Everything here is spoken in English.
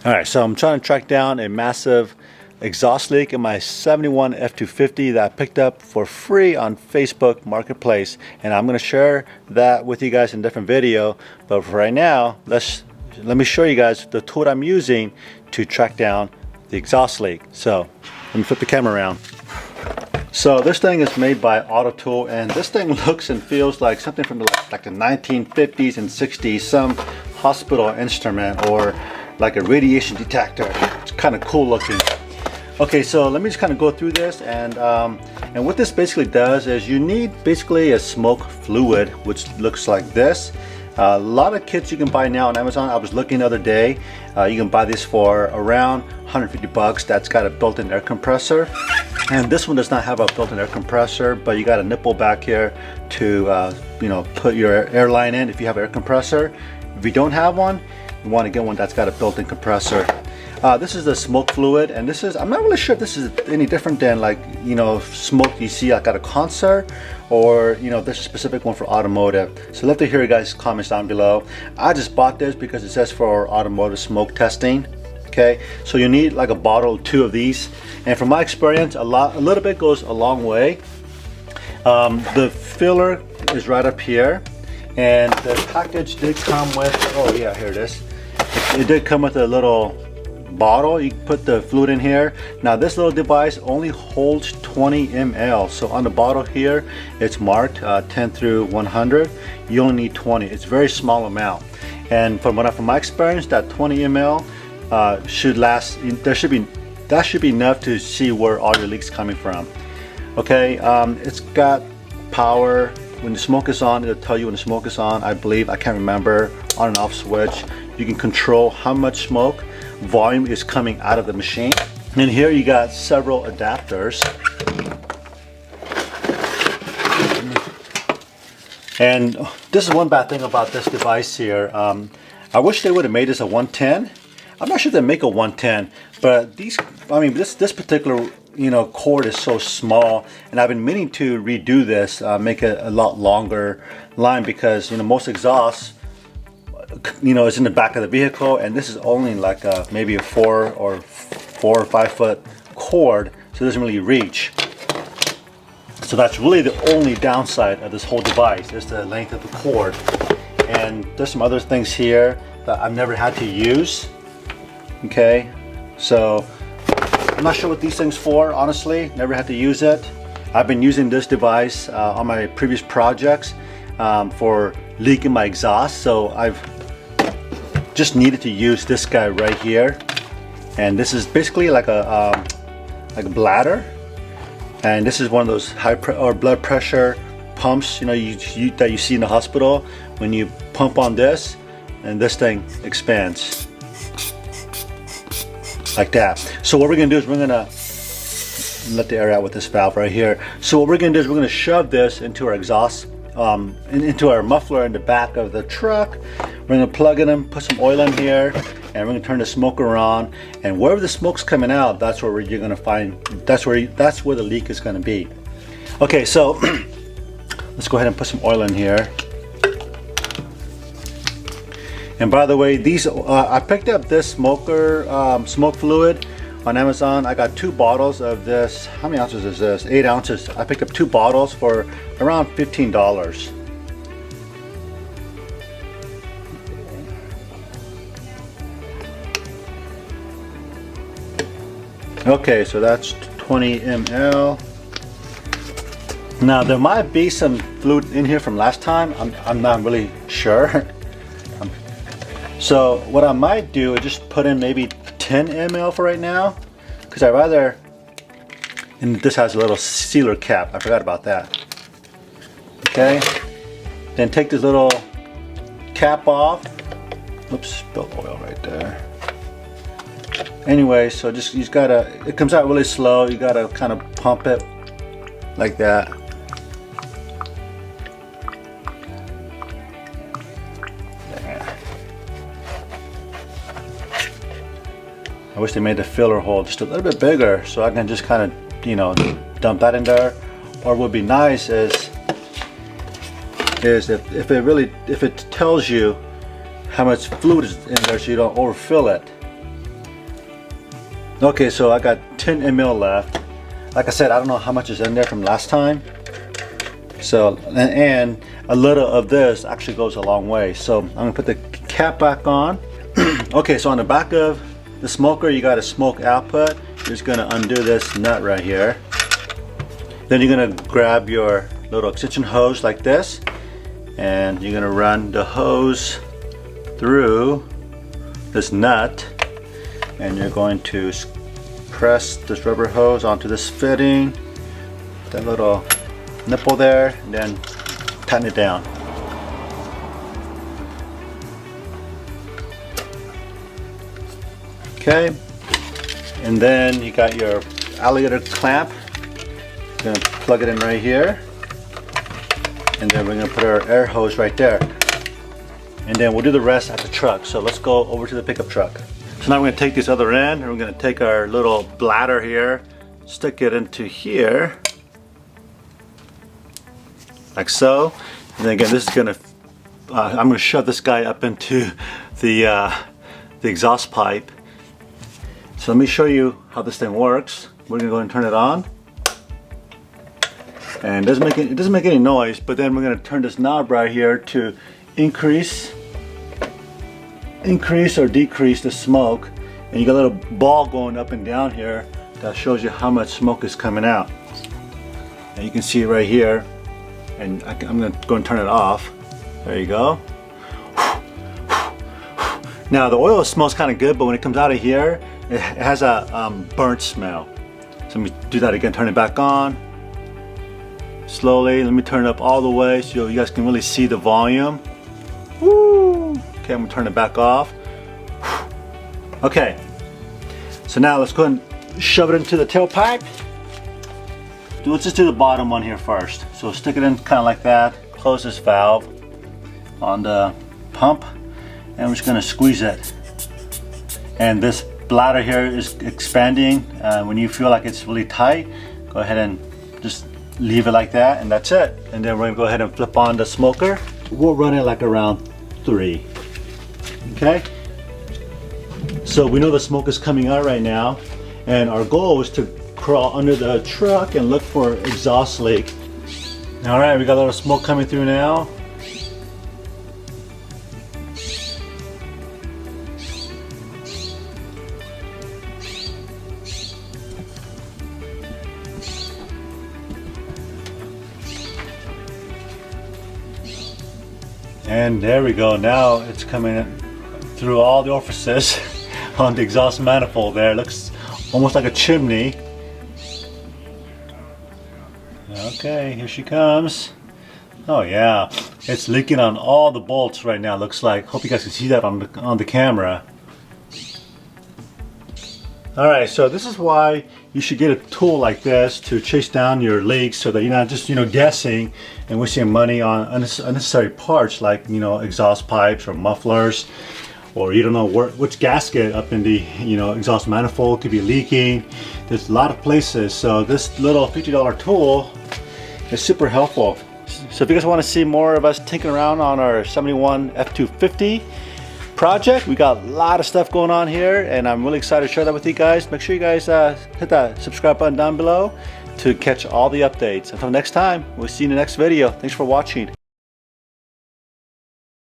Alright, so I'm trying to track down a massive exhaust leak in my 71 F250 that I picked up for free on Facebook Marketplace, and I'm going to share that with you guys in a different video. But for right now, let me show you guys the tool I'm using to track down the exhaust leak. So let me flip the camera around. So this thing is made by Autool, and this thing looks and feels like something from like the 1950s and 60s, some hospital instrument or like a radiation detector. It's kind of cool looking. Okay, so let me just kind of go through this, and what this basically does is you need basically a smoke fluid, which looks like this. A lot of kits you can buy now on Amazon. I was looking the other day. You can buy this for around 150 bucks. That's got a built-in air compressor. And this one does not have a built-in air compressor, but you got a nipple back here to put your air line in if you have an air compressor. If you don't have one, you want to get one that's got a built-in compressor. This is the smoke fluid, and this is, I'm not really sure if this is any different than like, smoke you see like at a concert, or this specific one for automotive. So I'd love to hear you guys' comments down below. I just bought this because it says for automotive smoke testing. Okay, so you need like a bottle or two of these, and from my experience, a little bit goes a long way. The filler is right up here, and the package did come with, oh yeah, here it is. It did come with a little bottle. You can put the fluid in here. Now this little device only holds 20 ml. So on the bottle here, it's marked 10 through 100. You only need 20. It's a very small amount. And from my experience, that 20 ml should last. That should be enough to see where all your leaks coming from. Okay, it's got power. When the smoke is on, it'll tell you when the smoke is on. I believe, I can't remember, on and off switch. You can control how much smoke volume is coming out of the machine. And here you got several adapters. And this is one bad thing about this device here. I wish they would have made this a 110. I'm not sure if they make a 110, but these, this particular cord is so small, and I've been meaning to redo this, make it a lot longer line, because most exhausts is in the back of the vehicle, and this is only like maybe a 4 or 5 foot cord, so it doesn't really reach. So that's really the only downside of this whole device, is the length of the cord. And there's some other things here that I've never had to use. Okay, so I'm not sure what these things for, honestly. Never had to use it. I've been using this device on my previous projects for leaking my exhaust, so I've just needed to use this guy right here. And this is basically like a bladder, and this is one of those blood pressure pumps that you see in the hospital. When you pump on this, and this thing expands like that. So what we're gonna do is we're gonna let the air out with this valve right here. So what we're gonna do is we're gonna shove this into our exhaust, into our muffler in the back of the truck. We're gonna plug it in, put some oil in here, and we're gonna turn the smoker on. And wherever the smoke's coming out, that's where you're gonna find. That's where the leak is gonna be. Okay, so let's go ahead and put some oil in here. And by the way, these I picked up this smoke fluid on Amazon. I got 2 bottles of this. How many ounces is this? 8 ounces. I picked up 2 bottles for around $15. Okay, so that's 20 ml. Now there might be some fluid in here from last time. I'm not really sure. So what I might do is just put in maybe 10 ml for right now, because I rather, and this has a little sealer cap, I forgot about that. Okay, then take this little cap off. Oops, spilled oil right there. Anyway, so you just gotta, it comes out really slow, you gotta kind of pump it like that. I wish they made the filler hole just a little bit bigger, so I can just kind of, dump that in there. Or what would be nice is if it tells you how much fluid is in there, so you don't overfill it. Okay, so I got 10 ml left. Like I said, I don't know how much is in there from last time. So, and a little of this actually goes a long way. So I'm gonna put the cap back on. Okay, so on the back of the smoker, you got a smoke output. You're just gonna undo this nut right here. Then you're gonna grab your little extension hose like this, and you're gonna run the hose through this nut, and you're going to press this rubber hose onto this fitting, that little nipple there, and then tighten it down. Okay, and then you got your alligator clamp. You're gonna plug it in right here, and then we're gonna put our air hose right there, and then we'll do the rest at the truck. So let's go over to the pickup truck. So now we're gonna take this other end, and we're gonna take our little bladder here, stick it into here, like so. And then again, this is gonna, I'm gonna shove this guy up into the exhaust pipe. So let me show you how this thing works. We're gonna go and turn it on. And it doesn't make any noise, but then we're gonna turn this knob right here to increase or decrease the smoke. And you got a little ball going up and down here that shows you how much smoke is coming out. And you can see it right here. And I'm gonna go and turn it off. There you go. Now the oil smells kind of good, but when it comes out of here, it has a burnt smell. So let me do that again, turn it back on. Slowly, let me turn it up all the way so you guys can really see the volume. Woo! Okay, I'm gonna turn it back off. Okay, so now let's go ahead and shove it into the tailpipe. Let's just do the bottom one here first. So stick it in kind of like that, close this valve on the pump, and we're just gonna squeeze it. And this bladder here is expanding. When you feel like it's really tight, go ahead and just leave it like that, and that's it. And then we're gonna go ahead and flip on the smoker. We'll run it like around 3. Okay? So we know the smoke is coming out right now, and our goal is to crawl under the truck and look for exhaust leak. All right, we got a little smoke coming through now. And there we go. Now it's coming through all the orifices on the exhaust manifold there. It looks almost like a chimney. Okay, here she comes. Oh yeah, it's leaking on all the bolts right now, looks like. Hope you guys can see that on the camera. Alright, so this is why you should get a tool like this to chase down your leaks, so that you're not just, guessing and wasting money on unnecessary parts like, exhaust pipes or mufflers, or you don't know which gasket up in the, exhaust manifold could be leaking. There's a lot of places, so this little $50 tool is super helpful. So if you guys want to see more of us tinkering around on our 71 F250 project, we got a lot of stuff going on here, and I'm really excited to share that with you guys. Make sure you guys hit that subscribe button down below to catch all the updates. Until next time, we'll see you in the next video. Thanks for watching.